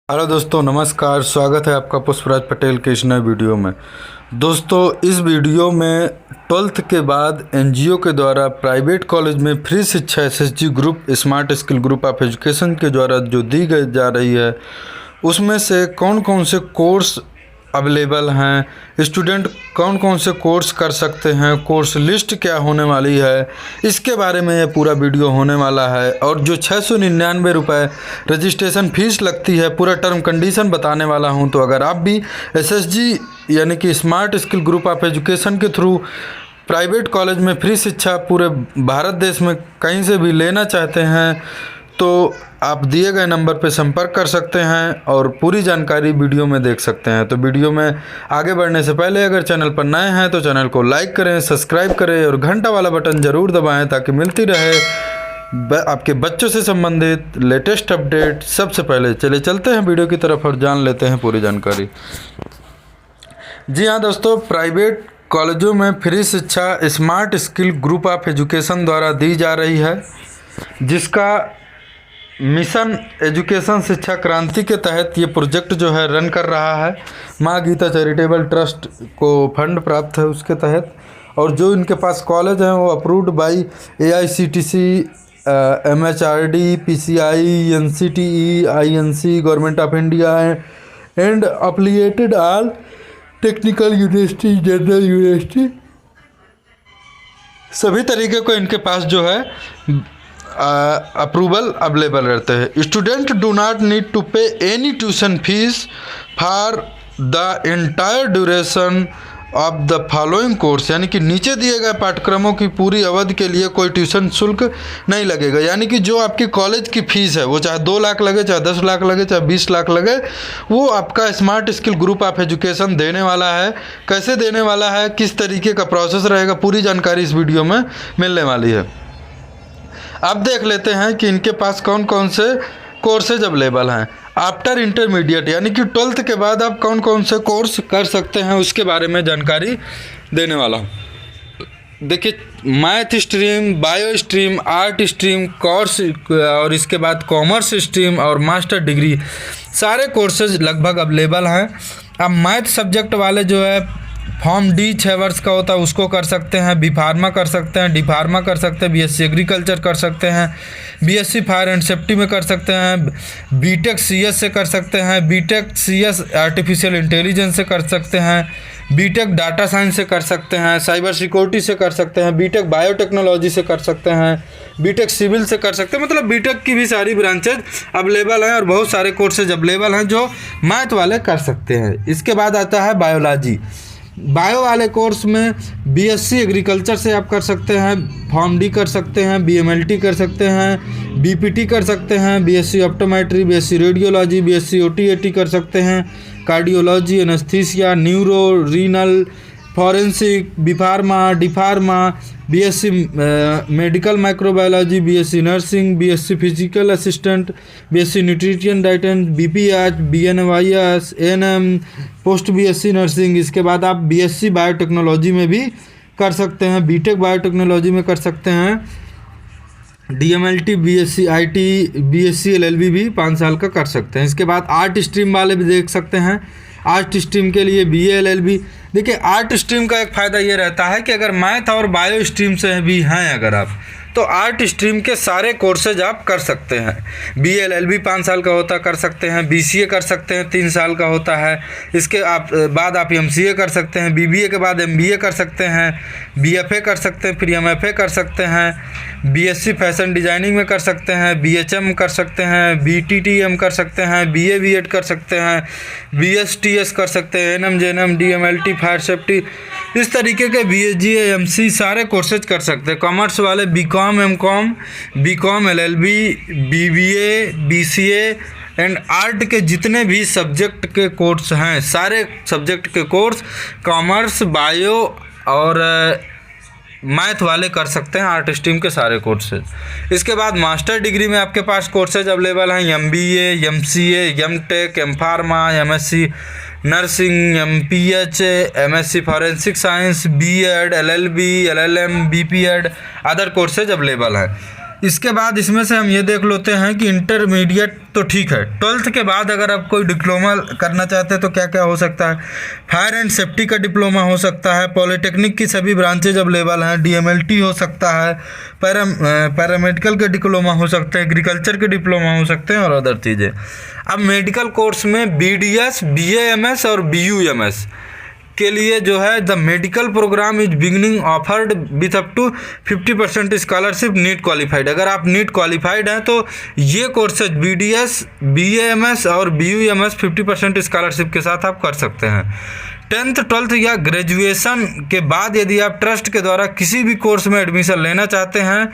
Hello दोस्तों, नमस्कार। स्वागत है आपका पुष्पराज पटेल के इस नए वीडियो में। दोस्तों, इस वीडियो में 12th के बाद एनजीओ के द्वारा प्राइवेट कॉलेज में फ्री शिक्षा SSG group smart skill group of education के द्वारा जो दी गई जा रही है, उसमें से कौन कौन से कोर्स अवेलेबल हैं, स्टूडेंट कौन कौन से कोर्स कर सकते हैं, कोर्स लिस्ट क्या होने वाली है, इसके बारे में ये पूरा वीडियो होने वाला है। और जो 699 रुपये रजिस्ट्रेशन फ़ीस लगती है, पूरा टर्म कंडीशन बताने वाला हूं। तो अगर आप भी एसएसजी यानी कि smart skill group of education के थ्रू प्राइवेट कॉलेज में फ्री शिक्षा पूरे भारत देश में कहीं से भी लेना चाहते हैं, तो आप दिए गए नंबर पर संपर्क कर सकते हैं और पूरी जानकारी वीडियो में देख सकते हैं। तो वीडियो में आगे बढ़ने से पहले अगर चैनल पर नए हैं तो चैनल को लाइक करें, सब्सक्राइब करें और घंटा वाला बटन ज़रूर दबाएं ताकि मिलती रहे आपके बच्चों से संबंधित लेटेस्ट अपडेट सबसे पहले। चलते हैं वीडियो की तरफ और जान लेते हैं पूरी जानकारी। जी हाँ दोस्तों, प्राइवेट कॉलेजों में फ्री शिक्षा smart skill group of education द्वारा दी जा रही है, जिसका मिशन एजुकेशन शिक्षा क्रांति के तहत ये प्रोजेक्ट जो है रन कर रहा है। माँ गीता चैरिटेबल ट्रस्ट को फंड प्राप्त है उसके तहत। और जो इनके पास कॉलेज हैं वो approved by AICTC, MHRD, PCI, NCTE, INC, government of India and affiliated all technical university, general university, सभी तरीके को इनके पास जो है अप्रूवल अवेलेबल रहते हैं। Student do not need to pay any tuition fees for the entire duration of the following course, यानी कि नीचे दिए गए पाठ्यक्रमों की पूरी अवधि के लिए कोई ट्यूशन शुल्क नहीं लगेगा। यानी कि जो आपकी कॉलेज की फ़ीस है, वो चाहे 2 लाख लगे, चाहे 10 लाख लगे, चाहे 20 लाख लगे, वो आपका smart skill group of education देने वाला है। कैसे देने वाला है, किस तरीके का प्रोसेस रहेगा, पूरी जानकारी इस वीडियो में मिलने वाली है। अब देख लेते हैं कि इनके पास कौन कौन से कोर्सेज अवेलेबल हैं। आफ्टर इंटरमीडिएट यानी कि 12th के बाद आप कौन कौन से कोर्स कर सकते हैं, उसके बारे में जानकारी देने वाला हूँ। देखिए, math stream, bio stream, art stream course और इसके बाद कॉमर्स स्ट्रीम और मास्टर डिग्री, सारे कोर्सेज लगभग अवेलेबल हैं। अब मैथ सब्जेक्ट वाले जो है फॉर्म D 6 वर्ष का होता है, उसको कर सकते हैं। बी फार्मा कर सकते हैं, डी फार्मा कर सकते हैं, BSc एग्रीकल्चर कर सकते हैं, BSc फायर एंड सेफ्टी में कर सकते हैं, BTech CS से कर सकते हैं, BTech CS आर्टिफिशियल इंटेलिजेंस से कर सकते हैं, BTech डाटा साइंस से कर सकते हैं, साइबर सिक्योरिटी से कर सकते हैं, BTech बायोटेक्नोलॉजी से कर सकते हैं, BTech सिविल से कर सकते हैं। मतलब BTech की भी सारी ब्रांचेज अवेलेबल हैं और बहुत सारे कोर्सेज अवेलेबल हैं जो मैथ वाले कर सकते हैं। इसके बाद आता है बायोलॉजी। बायो वाले कोर्स में BSc एग्रीकल्चर से आप कर सकते हैं, फॉर्म D कर सकते हैं, BMLT कर सकते हैं, BPT कर सकते हैं, BSc optometry, BSc radiology, BSc OT/AT कर सकते हैं, cardiology, anaesthesia, neuro, renal, forensic, B pharma, D pharma, BSc medical microbiology, BSc nursing, BSc physical assistant, BSc nutrition dietitian, BPH, BNYS, ANM, post BSc nursing. इसके बाद आप BSc biotechnology में भी कर सकते हैं, BTech बायोटेक्नोलॉजी में कर सकते हैं, DMLT, BSc IT, BSc LLB भी 5 साल का कर सकते हैं। इसके बाद आर्ट स्ट्रीम वाले भी देख सकते हैं। आर्ट स्ट्रीम के लिए BA LLB। देखिए, आर्ट स्ट्रीम का एक फ़ायदा ये रहता है कि अगर मैथ और बायो स्ट्रीम से भी हैं अगर आप, तो आर्ट स्ट्रीम के सारे कोर्सेज आप कर सकते हैं। BA LLB 5 साल का होता कर सकते हैं, BCA कर सकते हैं 3 साल का होता है। इसके बाद आप MCA कर सकते हैं, BBA के बाद MBA कर सकते हैं, BFA कर सकते हैं, फिर MFA कर सकते हैं, BSc फैशन डिज़ाइनिंग में कर सकते हैं, BHM कर सकते हैं, BTTM कर सकते हैं, BA B.Ed कर सकते हैं, BSTS कर सकते हैं, NM JNM DMLT fire safety, इस तरीके के BSG MC सारे कोर्सेज कर सकते हैं। कॉमर्स वाले BCom MCom, BCom LLB, BBA BCA and art के जितने भी सब्जेक्ट के कोर्स हैं, सारे सब्जेक्ट के कोर्स कॉमर्स, बायो और मैथ वाले कर सकते हैं, आर्ट स्ट्रीम के सारे कोर्सेज। इसके बाद मास्टर डिग्री में आपके पास कोर्सेज अवेलेबल हैं, MBA, MCA, MTech, M Pharma, MSc nursing, MPH, MSc forensic science, B.Ed, LLB, LLM, BPEd, other courses available हैं। इसके बाद इसमें से हम ये देख लेते हैं कि इंटरमीडिएट तो ठीक है, 12th के बाद अगर आप कोई डिप्लोमा करना चाहते हैं तो क्या क्या हो सकता है। फायर एंड सेफ्टी का डिप्लोमा हो सकता है, पॉलिटेक्निक की सभी ब्रांचेज अवेलेबल हैं, DMLT हो सकता है, पैरामेडिकल के डिप्लोमा हो सकते हैं, एग्रीकल्चर के डिप्लोमा हो सकते हैं और अदर चीज़ें। अब मेडिकल कोर्स में BDS, BAMS और BUMS के लिए जो है the medical program is beginning offered with up to 50% scholarship NEET qualified. अगर आप नीट क्वालिफाइड हैं तो ये कोर्सेज BDS, BAMS और BUMS 50% स्कॉलरशिप के साथ आप कर सकते हैं। 10th 12th या ग्रेजुएशन के बाद यदि आप ट्रस्ट के द्वारा किसी भी कोर्स में एडमिशन लेना चाहते हैं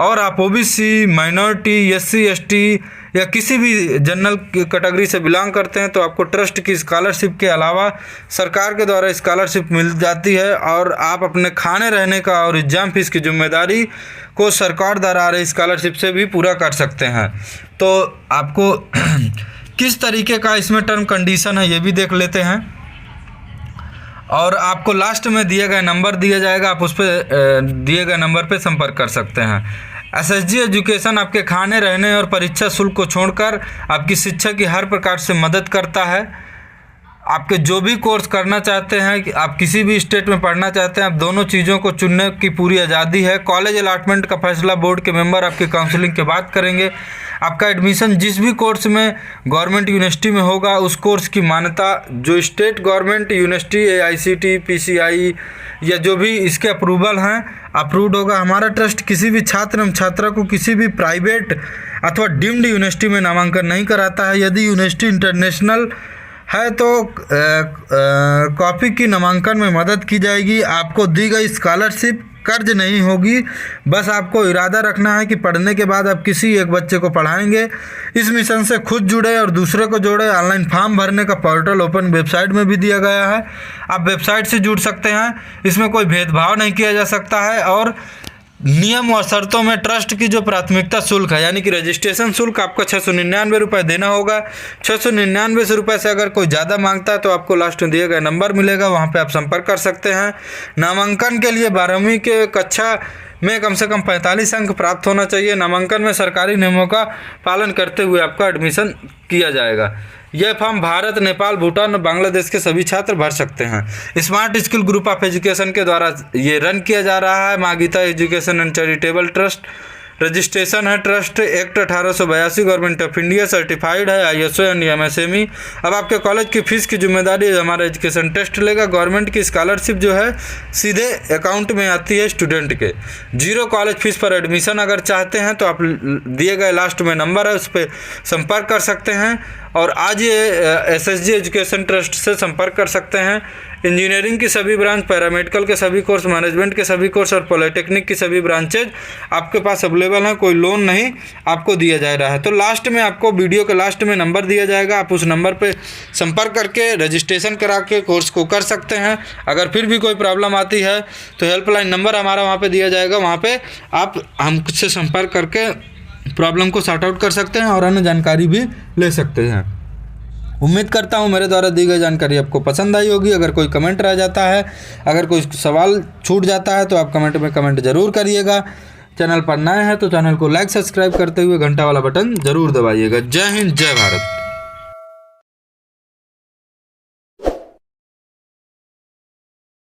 और आप OBC, माइनॉरिटी, SC ST या किसी भी जनरल कैटेगरी से बिलोंग करते हैं तो आपको ट्रस्ट की स्कॉलरशिप के अलावा सरकार के द्वारा स्कॉलरशिप मिल जाती है और आप अपने खाने रहने का और एग्ज़ाम फीस की जिम्मेदारी को सरकार द्वारा आ रही स्कॉलरशिप से भी पूरा कर सकते हैं। तो आपको किस तरीके का इसमें टर्म कंडीशन है ये भी देख लेते हैं और आपको लास्ट में दिए गए नंबर दिया जाएगा, आप उस पर दिए गए नंबर पर संपर्क कर सकते हैं। SSG एजुकेशन आपके खाने रहने और परीक्षा शुल्क को छोड़कर आपकी शिक्षा की हर प्रकार से मदद करता है। आपके जो भी कोर्स करना चाहते हैं कि आप किसी भी स्टेट में पढ़ना चाहते हैं, आप दोनों चीज़ों को चुनने की पूरी आज़ादी है। कॉलेज अलॉटमेंट का फैसला बोर्ड के मेंबर आपकी काउंसलिंग के बाद करेंगे। आपका एडमिशन जिस भी कोर्स में गवर्नमेंट यूनिवर्सिटी में होगा उस कोर्स की मान्यता जो state government university AICT, PCI या जो भी इसके अप्रूवल हैं अप्रूव्ड होगा। हमारा ट्रस्ट किसी भी छात्र एवं छात्रा को किसी भी प्राइवेट अथवा डीम्ड यूनिवर्सिटी में नामांकन नहीं कराता है। यदि यूनिवर्सिटी इंटरनेशनल है तो कॉपी की नामांकन में मदद की जाएगी। आपको दी गई स्कॉलरशिप कर्ज नहीं होगी, बस आपको इरादा रखना है कि पढ़ने के बाद आप किसी एक बच्चे को पढ़ाएंगे। इस मिशन से खुद जुड़े और दूसरे को जोड़े। ऑनलाइन फॉर्म भरने का पोर्टल ओपन वेबसाइट में भी दिया गया है, आप वेबसाइट से जुड़ सकते हैं। इसमें कोई भेदभाव नहीं किया जा सकता है और नियम और शर्तों में ट्रस्ट की जो प्राथमिकता शुल्क है यानी कि रजिस्ट्रेशन शुल्क आपको 699 रुपये देना होगा। 699 रुपये से अगर कोई ज़्यादा मांगता है तो आपको लास्ट में दिए गए नंबर मिलेगा, वहाँ पे आप संपर्क कर सकते हैं। नामांकन के लिए 12वीं के कक्षा में कम से कम 45 अंक प्राप्त होना चाहिए। नामांकन में सरकारी नियमों का पालन करते हुए आपका एडमिशन किया जाएगा। यह फॉर्म भारत, नेपाल, भूटान और बांग्लादेश के सभी छात्र भर सकते हैं। Smart skill group of education के द्वारा ये रन किया जा रहा है। माँ Geeta education and charitable trust registration है। Trust act 1882 government of India certified है ISO एंड MSME। अब आपके कॉलेज की फ़ीस की जिम्मेदारी हमारा एजुकेशन ट्रस्ट लेगा। गवर्नमेंट की स्कॉलरशिप जो है सीधे अकाउंट में आती है स्टूडेंट के। 0 कॉलेज फीस पर एडमिशन अगर चाहते हैं तो आप दिए गए लास्ट में नंबर है उस पर संपर्क कर सकते हैं और आज ये SSG एजुकेशन ट्रस्ट से संपर्क कर सकते हैं। इंजीनियरिंग की सभी ब्रांच, पैरामेडिकल के सभी कोर्स, मैनेजमेंट के सभी कोर्स और पॉलिटेक्निक की सभी ब्रांचेज आपके पास अवेलेबल हैं। कोई लोन नहीं आपको दिया जा रहा है। तो लास्ट में आपको वीडियो के लास्ट में नंबर दिया जाएगा, आप उस नंबर पे संपर्क करके रजिस्ट्रेशन करा के कोर्स को कर सकते हैं। अगर फिर भी कोई प्रॉब्लम आती है तो हेल्पलाइन नंबर हमारा वहाँ पर दिया जाएगा, वहाँ पर आप हमसे संपर्क करके प्रॉब्लम को सॉर्ट आउट कर सकते हैं और अन्य जानकारी भी ले सकते हैं। उम्मीद करता हूँ मेरे द्वारा दी गई जानकारी आपको पसंद आई होगी। अगर कोई कमेंट रह जाता है, अगर कोई सवाल छूट जाता है तो आप कमेंट में कमेंट ज़रूर करिएगा। चैनल पर नए हैं तो चैनल को लाइक सब्सक्राइब करते हुए घंटा वाला बटन ज़रूर दबाइएगा। जय हिंद, जय भारत।